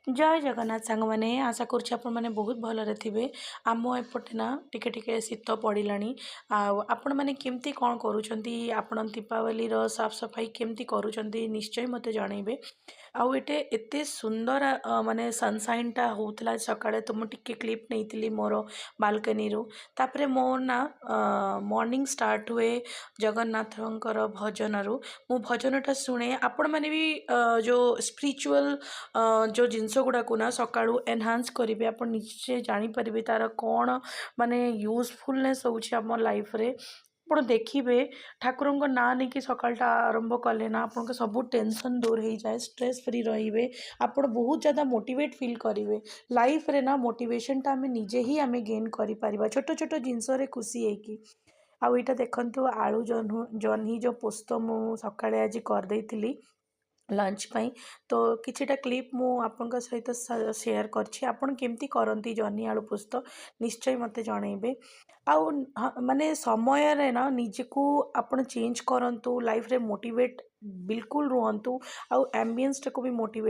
जय जगन्नाथ सांग मैंने आशा करुच्ची आपण मैंने बहुत भलरे थे। आम एपटे ना टिके टिके शीत पड़ाणी आपण मैंने केमती कौन करुँच आपण दीपावली साफ सफाई केमती करुँच निश्चय मत जनइबे। आउ एटे एते सुंदर माने सनसाइनटा होउतला सकाळे तो मु टिके क्लिप नहीं मोर बालकनी रू तापरे मोर ना मॉर्निंग स्टार्ट हुए जगन्नाथंकर भजन रू मु भजनटा शुणे आपण मैंने भी जो स्पिरिचुअल जो जिनस गुड़ाक ना सकाळू एनहांस करेंगे आप निश्चय जानीपर तार कौन माने यूजफुलनेस होम लाइफ रे आप देखिए ठाकुर ना नहीं कि सकाळटा आरंभ कले ना आप सब टेंशन दूर हो जाए स्ट्रेस फ्री रे आप बहुत ज़्यादा मोटिवेट फील करेंगे लाइफ रे ना मोटिवेशनटा आम निजे ही आम गेन कर छोट छोट जिनस खुशी है आउ यहाँ देखु आलू जह्नी जो पोस्त मु सकाळे आज करदे लंच पाई तो किछिटा क्लिप मु आपन सहित शेयर करछि आपन केमती करंती जर्नी आलू पोस्त निश्चय मते जनइबे। आउ माने समय रे ना निजको आपन चेंज करंतु लाइफ रे मोटिवेट बिल्कुल रुहंतु आउ एम्बियंस को भी मोटिवेट